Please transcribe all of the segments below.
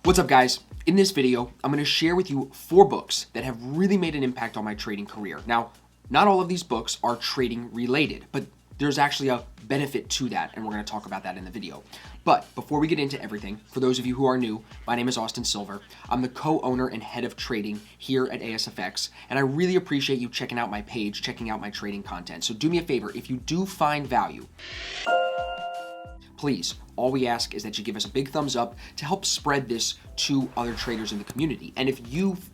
What's up, guys? In this video, I'm going to share with you 4 books that have really made an impact on my trading career. Now, not all of these books are trading related, but there's actually a benefit to that, and we're going to talk about that in the video. But before we get into everything, for those of you who are new, my name is Austin Silver. I'm the co-owner and head of trading here at ASFX, and I really appreciate you checking out my page, checking out my trading content. So do me a favor, if you do find value, please, all we ask is that you give us a big thumbs up to help spread this to other traders in the community. And if you've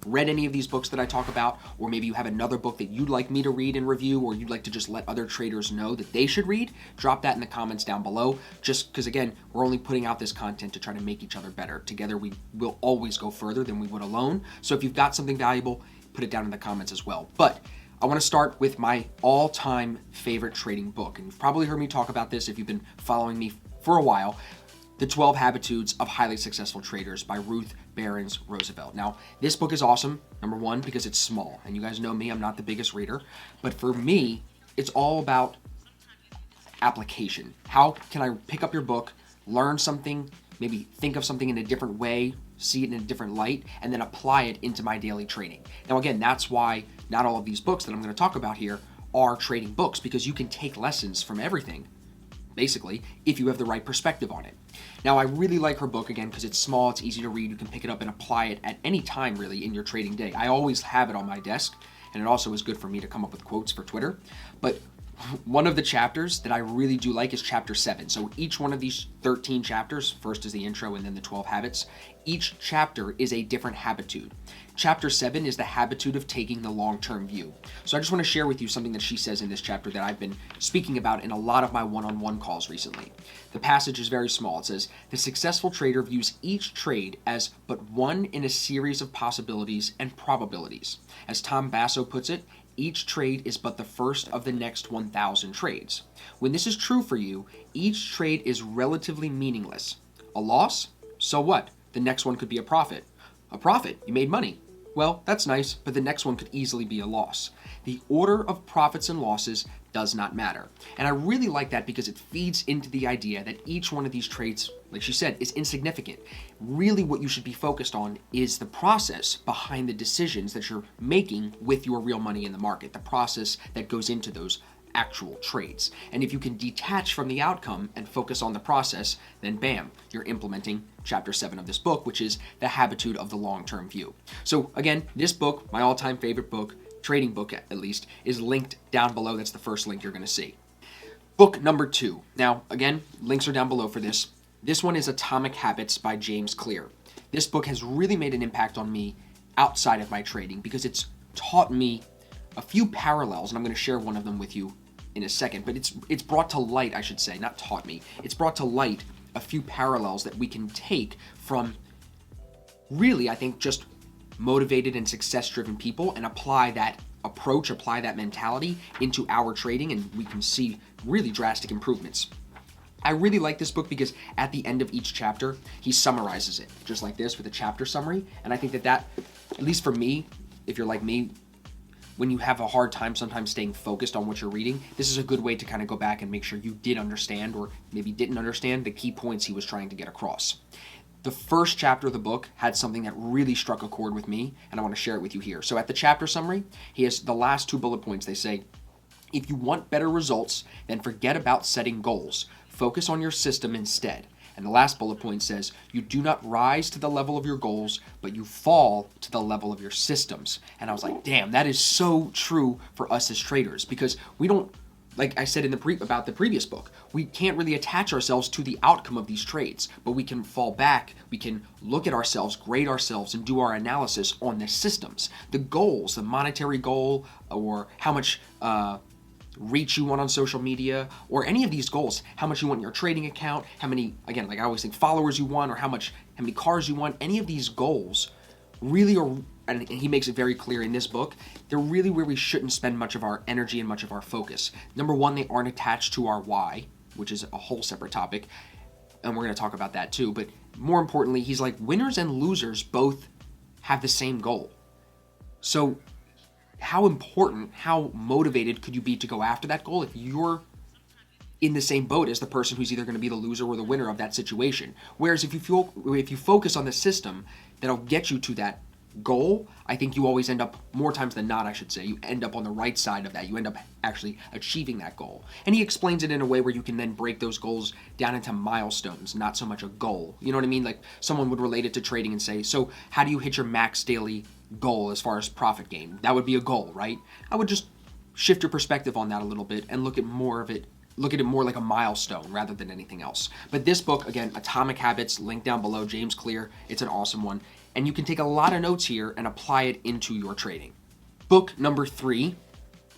read any of these books that I talk about, or maybe you have another book that you'd like me to read and review, or you'd like to just let other traders know that they should read, drop that in the comments down below, just because, again, we're only putting out this content to try to make each other better. Together, we will always go further than we would alone. So if you've got something valuable, put it down in the comments as well. But I want to start with my all-time favorite trading book, and you've probably heard me talk about this if you've been following me for a while, The 12 Habitudes of Highly Successful Traders by Ruth Barons Roosevelt. Now, this book is awesome, number one, because it's small, and you guys know me, I'm not the biggest reader, but for me, it's all about application. How can I pick up your book, learn something, maybe think of something in a different way, see it in a different light, and then apply it into my daily trading. Now, again, that's why not all of these books that I'm going to talk about here are trading books, because you can take lessons from everything, basically, if you have the right perspective on it. Now, I really like her book, again, because it's small, it's easy to read, you can pick it up and apply it at any time, really, in your trading day. I always have it on my desk, and it also is good for me to come up with quotes for Twitter. But one of the chapters that I really do like is chapter 7. So each one of these 13 chapters, first is the intro and then the 12 habits, each chapter is a different habitude. Chapter 7 is the habitude of taking the long-term view. So I just want to share with you something that she says in this chapter that I've been speaking about in a lot of my one-on-one calls recently. The passage is very small. It says, "The successful trader views each trade as but one in a series of possibilities and probabilities. As Tom Basso puts it, each trade is but the first of the next 1,000 trades. When this is true for you, each trade is relatively meaningless. A loss? So what? The next one could be a profit. A profit? You made money. Well, that's nice, but the next one could easily be a loss. The order of profits and losses does not matter." And I really like that because it feeds into the idea that each one of these trades, like she said, is insignificant. Really what you should be focused on is the process behind the decisions that you're making with your real money in the market, the process that goes into those actual trades. And if you can detach from the outcome and focus on the process, then bam, you're implementing chapter 7 of this book, which is the habitude of the long-term view. So again, this book, my all-time favorite book, trading book at least, is linked down below. That's the first link you're going to see. Book number 2. Now, again, links are down below for this. This one is Atomic Habits by James Clear. This book has really made an impact on me outside of my trading because it's taught me a few parallels, and I'm going to share one of them with you in a second, but it's brought to light, I should say, not taught me. It's brought to light a few parallels that we can take from really, I think, just motivated and success-driven people and apply that approach, apply that mentality into our trading, and we can see really drastic improvements. I really like this book because at the end of each chapter, he summarizes it, just like this with a chapter summary, and I think that, at least for me, if you're like me, when you have a hard time sometimes staying focused on what you're reading, this is a good way to kind of go back and make sure you did understand, or maybe didn't understand, the key points he was trying to get across. The first chapter of the book had something that really struck a chord with me, and I want to share it with you here. So at the chapter summary, he has the last 2 bullet points. They say, "If you want better results, then forget about setting goals. Focus on your system instead." And the last bullet point says, "You do not rise to the level of your goals, but you fall to the level of your systems." And I was like, damn, that is so true for us as traders, because we don't, like I said in about the previous book, we can't really attach ourselves to the outcome of these trades, but we can fall back, we can look at ourselves, grade ourselves, and do our analysis on the systems. The goals, the monetary goal, or how much reach you want on social media, or any of these goals, how much you want in your trading account, how many, again, like I always think, followers you want, or how many cars you want, any of these goals really are, and he makes it very clear in this book, they're really where we shouldn't spend much of our energy and much of our focus. Number one, they aren't attached to our why, which is a whole separate topic, and we're going to talk about that too, but more importantly, he's like, winners and losers both have the same goal. So how important, how motivated could you be to go after that goal if you're in the same boat as the person who's either going to be the loser or the winner of that situation. Whereas if you focus on the system that'll get you to that goal, I think you always end up, more times than not I should say, you end up on the right side of that. You end up actually achieving that goal. And he explains it in a way where you can then break those goals down into milestones, not so much a goal. You know what I mean? Like someone would relate it to trading and say, so how do you hit your max daily goal as far as profit gain? That would be a goal, right? I would just shift your perspective on that a little bit and look at it more like a milestone rather than anything else. But this book, again, Atomic Habits, link down below, James Clear, it's an awesome one. And you can take a lot of notes here and apply it into your trading. Book number 3,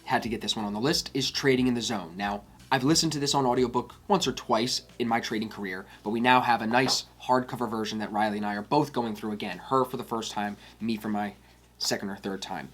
had to get this one on the list, is Trading in the Zone. Now, I've listened to this on audiobook once or twice in my trading career, but we now have a nice hardcover version that Riley and I are both going through again. Her for the first time, me for my second or third time.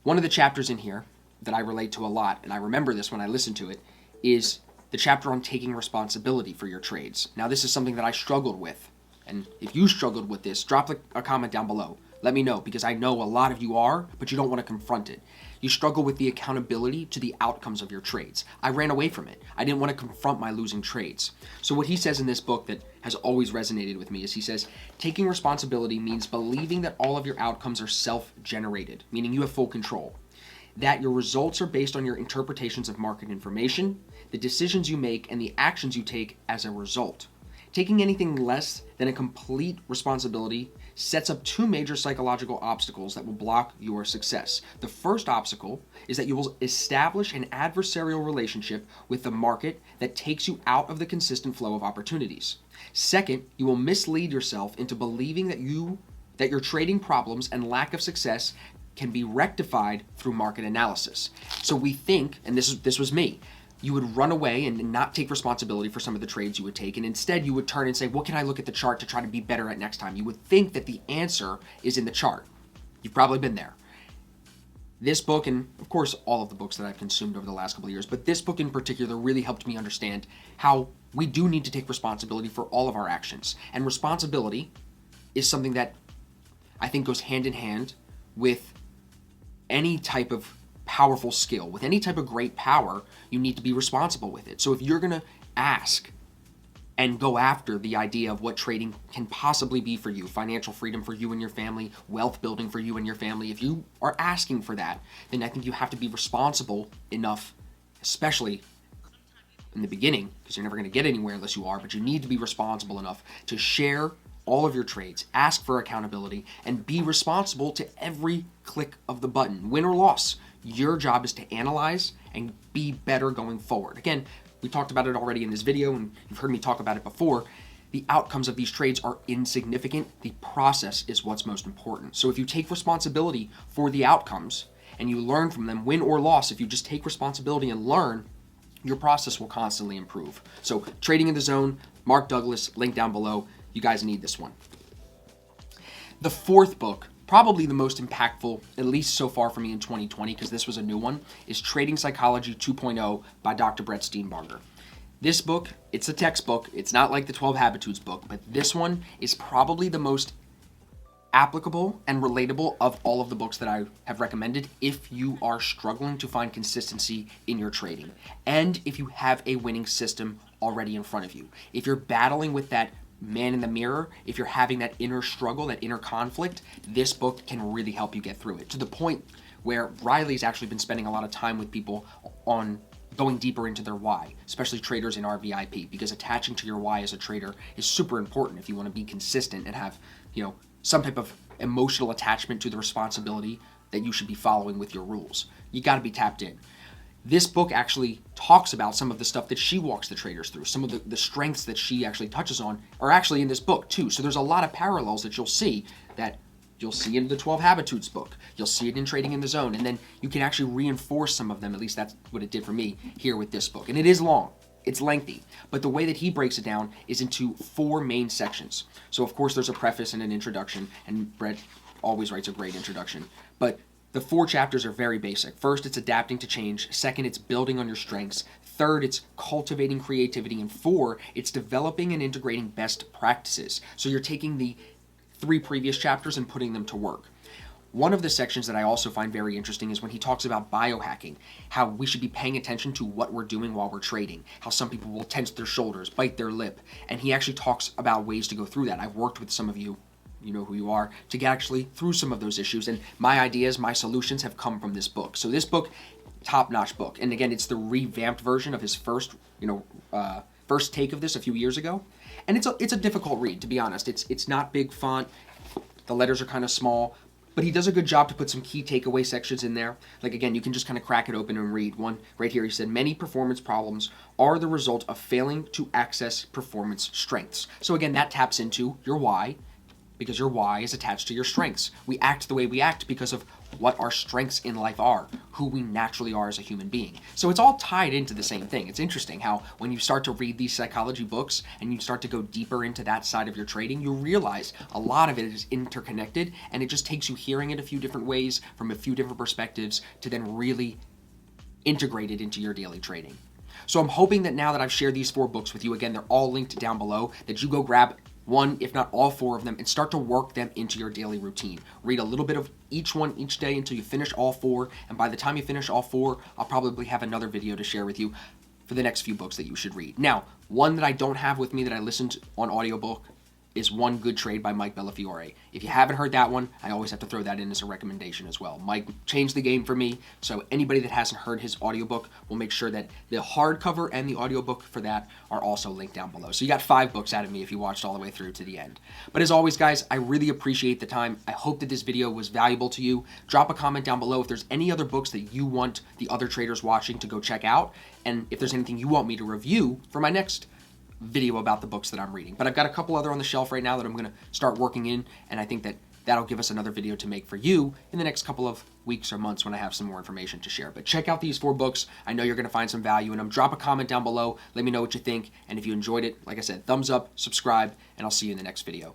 One of the chapters in here that I relate to a lot, and I remember this when I listened to it, is the chapter on taking responsibility for your trades. Now, this is something that I struggled with. And if you struggled with this, drop a comment down below. Let me know, because I know a lot of you are, but you don't want to confront it. You struggle with the accountability to the outcomes of your trades. I ran away from it. I didn't want to confront my losing trades. So what he says in this book that has always resonated with me is he says, taking responsibility means believing that all of your outcomes are self-generated, meaning you have full control. That your results are based on your interpretations of market information, the decisions you make, and the actions you take as a result. Taking anything less than a complete responsibility sets up 2 major psychological obstacles that will block your success. The first obstacle is that you will establish an adversarial relationship with the market that takes you out of the consistent flow of opportunities. Second, you will mislead yourself into believing that your trading problems and lack of success can be rectified through market analysis. So we think, and this was me, you would run away and not take responsibility for some of the trades you would take, and instead you would turn and say, what can I look at the chart to try to be better at next time? You would think that the answer is in the chart. You've probably been there. This book, and of course all of the books that I've consumed over the last couple of years, but this book in particular really helped me understand how we do need to take responsibility for all of our actions. And responsibility is something that I think goes hand in hand with any type of powerful skill. With any type of great power, you need to be responsible with it. So if you're going to ask and go after the idea of what trading can possibly be for you, financial freedom for you and your family, wealth building for you and your family, if you are asking for that, then I think you have to be responsible enough, especially in the beginning, because you're never going to get anywhere unless you are, but you need to be responsible enough to share all of your trades, ask for accountability, and be responsible to every click of the button. Win or loss, your job is to analyze and be better going forward. Again, we talked about it already in this video, and you've heard me talk about it before. The outcomes of these trades are insignificant. The process is what's most important. So if you take responsibility for the outcomes and you learn from them, win or loss, if you just take responsibility and learn, your process will constantly improve. So Trading in the Zone, Mark Douglas, link down below. You guys need this one. The 4th book, probably the most impactful, at least so far for me in 2020, because this was a new one, is Trading Psychology 2.0 by Dr. Brett Steenbarger. This book, it's a textbook. It's not like the 12 Habitudes book, but this one is probably the most applicable and relatable of all of the books that I have recommended if you are struggling to find consistency in your trading, and if you have a winning system already in front of you. If you're battling with that man in the mirror, if you're having that inner struggle, that inner conflict, this book can really help you get through it, to the point where Riley's actually been spending a lot of time with people on going deeper into their why, especially traders in our VIP, because attaching to your why as a trader is super important if you want to be consistent and have, some type of emotional attachment to the responsibility that you should be following with your rules. You got to be tapped in. This book actually talks about some of the stuff that she walks the traders through. Some of the strengths that she actually touches on are actually in this book too. So there's a lot of parallels that you'll see in the 12 Habitudes book. You'll see it in Trading in the Zone. And then you can actually reinforce some of them. At least that's what it did for me here with this book. And it is long. It's lengthy. But the way that he breaks it down is into 4 main sections. So of course there's a preface and an introduction. And Brett always writes a great introduction. But the 4 chapters are very basic. First, it's adapting to change. Second, it's building on your strengths. Third, it's cultivating creativity. And 4, it's developing and integrating best practices. So you're taking the 3 previous chapters and putting them to work. One of the sections that I also find very interesting is when he talks about biohacking, how we should be paying attention to what we're doing while we're trading, how some people will tense their shoulders, bite their lip, and he actually talks about ways to go through that. I've worked with some of you, you know who you are, to get actually through some of those issues, and my ideas, my solutions have come from this book. So this book, top-notch book, and again, it's the revamped version of his first take of this a few years ago, and it's a difficult read, to be honest. It's not big font, the letters are kind of small, but he does a good job to put some key takeaway sections in there. Like, again, you can just kind of crack it open and read one right here. He said, many performance problems are the result of failing to access performance strengths. So again, that taps into your why, because your why is attached to your strengths. We act the way we act because of what our strengths in life are, who we naturally are as a human being. So it's all tied into the same thing. It's interesting how when you start to read these psychology books and you start to go deeper into that side of your trading, you realize a lot of it is interconnected, and it just takes you hearing it a few different ways from a few different perspectives to then really integrate it into your daily trading. So I'm hoping that now that I've shared these 4 books with you, again, they're all linked down below, that you go grab one, if not all 4 of them, and start to work them into your daily routine. Read a little bit of each one each day until you finish all 4, and by the time you finish all 4, I'll probably have another video to share with you for the next few books that you should read. Now, one that I don't have with me that I listened on audiobook is One Good Trade by Mike Bellafiore. If you haven't heard that one, I always have to throw that in as a recommendation as well. Mike changed the game for me, so anybody that hasn't heard his audiobook, will make sure that the hardcover and the audiobook for that are also linked down below. So you got 5 books out of me if you watched all the way through to the end. But as always, guys, I really appreciate the time. I hope that this video was valuable to you. Drop a comment down below if there's any other books that you want the other traders watching to go check out, and if there's anything you want me to review for my next video about the books that I'm reading. But I've got a couple other on the shelf right now that I'm going to start working in, and I think that that'll give us another video to make for you in the next couple of weeks or months when I have some more information to share. But check out these 4 books. I know you're going to find some value in them. Drop a comment down below. Let me know what you think, and if you enjoyed it, like I said, thumbs up, subscribe, and I'll see you in the next video.